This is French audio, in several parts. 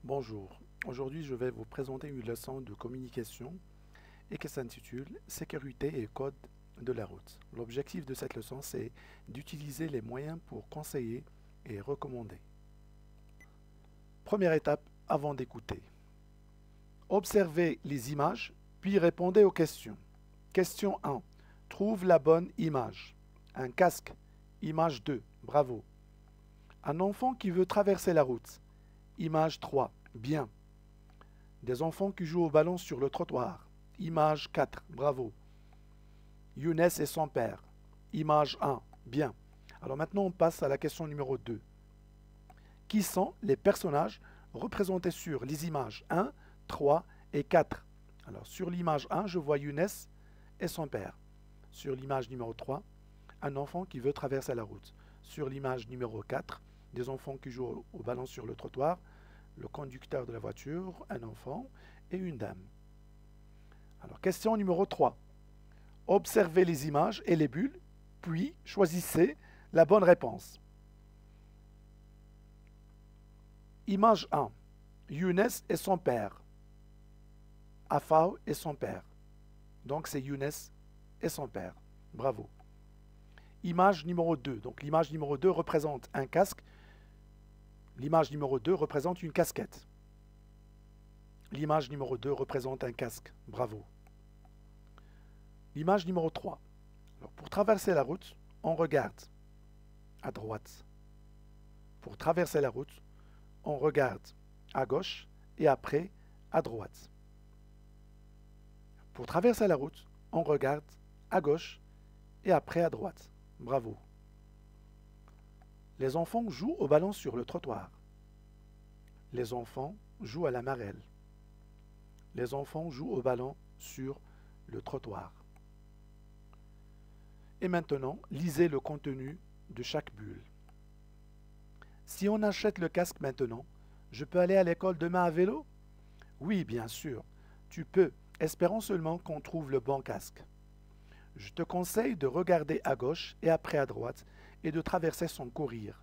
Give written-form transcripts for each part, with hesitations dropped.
Bonjour, aujourd'hui je vais vous présenter une leçon de communication et qui s'intitule Sécurité et code de la route. L'objectif de cette leçon c'est d'utiliser les moyens pour conseiller et recommander. Première étape avant d'écouter. Observez les images puis répondez aux questions. Question 1. Trouve la bonne image. Un casque. Image 2. Bravo. Un enfant qui veut traverser la route. Image 3. Bien. Des enfants qui jouent au ballon sur le trottoir. Image 4. Bravo. Younes et son père. Image 1. Bien. Alors maintenant, on passe à la question numéro 2. Qui sont les personnages représentés sur les images 1, 3 et 4? Alors sur l'image 1, je vois Younes et son père. Sur l'image numéro 3, un enfant qui veut traverser la route. Sur l'image numéro 4, des enfants qui jouent au ballon sur le trottoir, le conducteur de la voiture, un enfant et une dame. Alors, question numéro 3. Observez les images et les bulles, puis choisissez la bonne réponse. Image 1. Younes et son père. Afao et son père. Donc, c'est Younes et son père. Bravo. Image numéro 2. Donc, l'image numéro 2 représente un casque. L'image numéro 2 représente une casquette. L'image numéro 2 représente un casque. Bravo. L'image numéro 3. Alors, pour traverser la route, on regarde à droite. Pour traverser la route, on regarde à gauche et après à droite. Pour traverser la route, on regarde à gauche et après à droite. Bravo. Les enfants jouent au ballon sur le trottoir. Les enfants jouent à la marelle. Les enfants jouent au ballon sur le trottoir. Et maintenant, lisez le contenu de chaque bulle. Si on achète le casque maintenant, je peux aller à l'école demain à vélo? Oui, bien sûr, tu peux, espérons seulement qu'on trouve le bon casque. Je te conseille de regarder à gauche et après à droite et de traverser sans courir.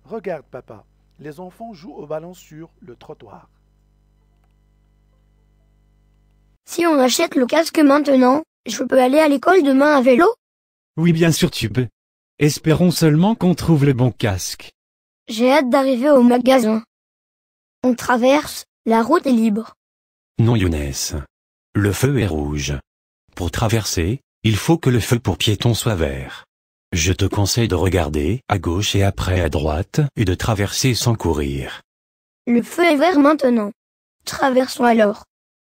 Regarde, papa, les enfants jouent au ballon sur le trottoir. Si on achète le casque maintenant, je peux aller à l'école demain à vélo? Oui, bien sûr tu peux. Espérons seulement qu'on trouve le bon casque. J'ai hâte d'arriver au magasin. On traverse, la route est libre. Non Younes. Le feu est rouge. Pour traverser, il faut que le feu pour piétons soit vert. Je te conseille de regarder à gauche et après à droite et de traverser sans courir. Le feu est vert maintenant. Traversons alors.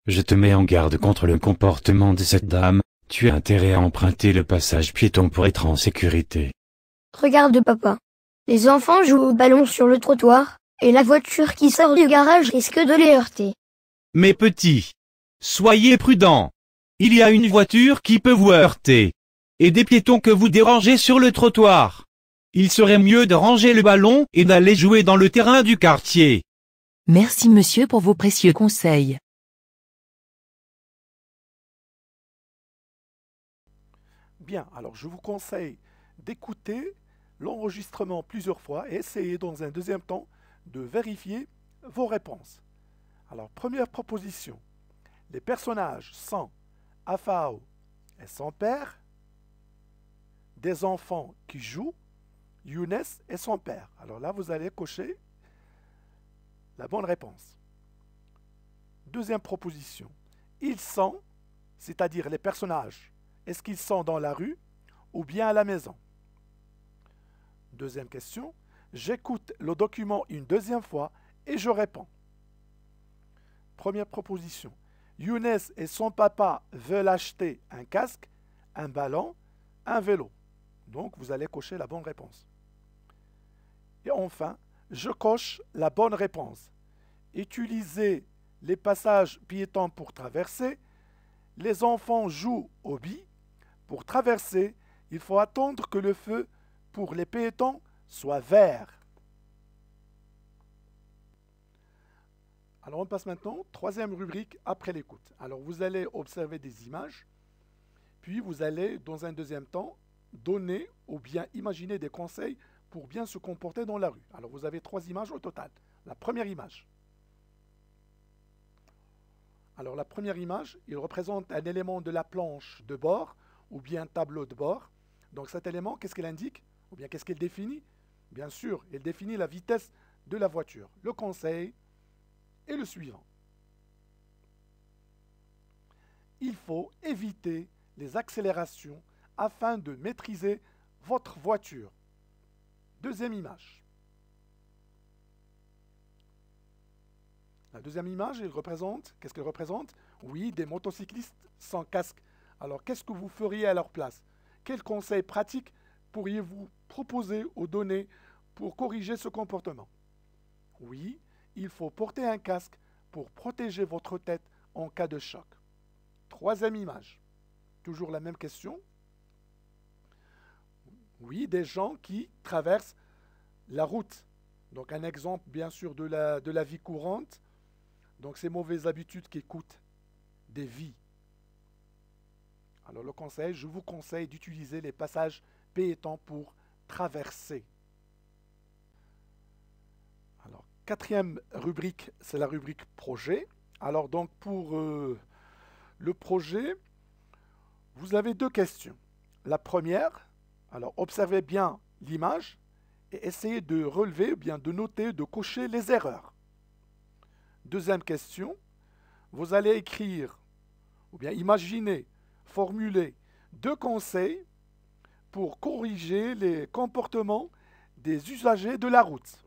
Je te mets en garde contre le comportement de cette dame, tu as intérêt à emprunter le passage piéton pour être en sécurité. Regarde papa. Les enfants jouent au ballon sur le trottoir, et la voiture qui sort du garage risque de les heurter. Mes petits, soyez prudents. Il y a une voiture qui peut vous heurter. Et des piétons que vous dérangez sur le trottoir. Il serait mieux de ranger le ballon et d'aller jouer dans le terrain du quartier. Merci monsieur pour vos précieux conseils. Bien, alors je vous conseille d'écouter l'enregistrement plusieurs fois et essayer dans un deuxième temps de vérifier vos réponses. Alors, première proposition. Les personnages sont Afao et son père, des enfants qui jouent, Younes et son père. Alors là, vous allez cocher la bonne réponse. Deuxième proposition. Ils sont, c'est-à-dire les personnages, est-ce qu'ils sont dans la rue ou bien à la maison? Deuxième question. J'écoute le document une deuxième fois et je réponds. Première proposition. Younes et son papa veulent acheter un casque, un ballon, un vélo. Donc, vous allez cocher la bonne réponse. Et enfin, je coche la bonne réponse. Utilisez les passages piétons pour traverser. Les enfants jouent au billes. Pour traverser, il faut attendre que le feu pour les piétons soit vert. Alors, on passe maintenant, troisième rubrique, après l'écoute. Alors, vous allez observer des images, puis vous allez, dans un deuxième temps, donner ou bien imaginer des conseils pour bien se comporter dans la rue. Alors, vous avez 3 images au total. La première image. Alors la première image, il représente un élément de la planche de bord ou bien tableau de bord. Donc cet élément, qu'est-ce qu'il indique? Ou bien qu'est-ce qu'il définit? Bien sûr, il définit la vitesse de la voiture. Le conseil est le suivant. Il faut éviter les accélérations afin de maîtriser votre voiture. Deuxième image. La deuxième image, qu'est-ce qu'elle représente? Oui, des motocyclistes sans casque. Alors, qu'est-ce que vous feriez à leur place? Quels conseils pratiques pourriez-vous proposer ou donner pour corriger ce comportement? Oui, il faut porter un casque pour protéger votre tête en cas de choc. Troisième image, toujours la même question. Oui, des gens qui traversent la route. Donc un exemple bien sûr de la vie courante. Donc ces mauvaises habitudes qui coûtent des vies. Alors le conseil, je vous conseille d'utiliser les passages piétons pour traverser. Alors quatrième rubrique, c'est la rubrique projet. Alors donc pour le projet, vous avez deux questions. La première, alors observez bien l'image et essayez de relever, ou bien de noter, de cocher les erreurs. Deuxième question, vous allez écrire, ou bien imaginer, formuler deux conseils pour corriger les comportements des usagers de la route.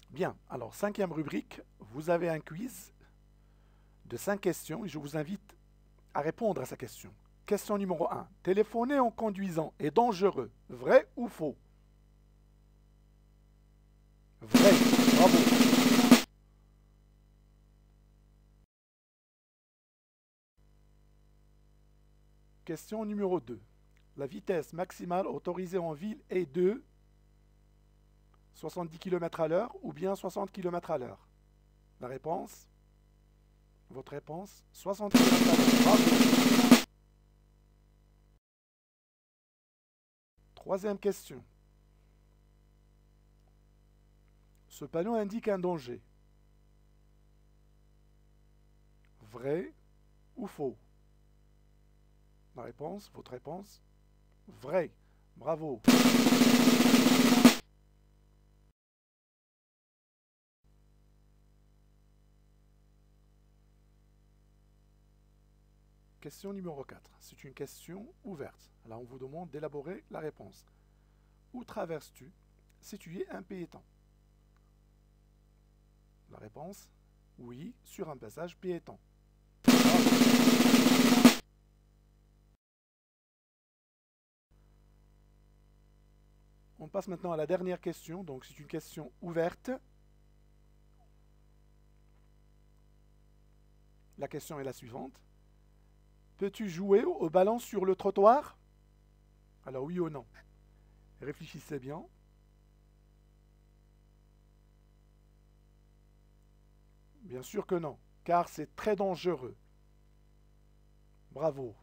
Bien, alors cinquième rubrique, vous avez un quiz de 5 questions et je vous invite à répondre à ces questions. Question numéro 1. Téléphoner en conduisant est dangereux, vrai ou faux? Vrai, bravo. Question numéro 2. La vitesse maximale autorisée en ville est de 70 km/h ou bien 60 km/h? La réponse? Votre réponse? 60 km/h. Bravo. Troisième question. Ce panneau indique un danger. Vrai ou faux? La réponse, votre réponse? Vrai. Bravo. Question numéro 4. C'est une question ouverte. Là, on vous demande d'élaborer la réponse. Où traverses-tu si tu es un piéton? La réponse? Oui, sur un passage piéton. On passe maintenant à la dernière question. Donc, c'est une question ouverte. La question est la suivante. Peux-tu jouer au ballon sur le trottoir? Alors, oui ou non? Réfléchissez bien. Bien sûr que non, car c'est très dangereux. Bravo.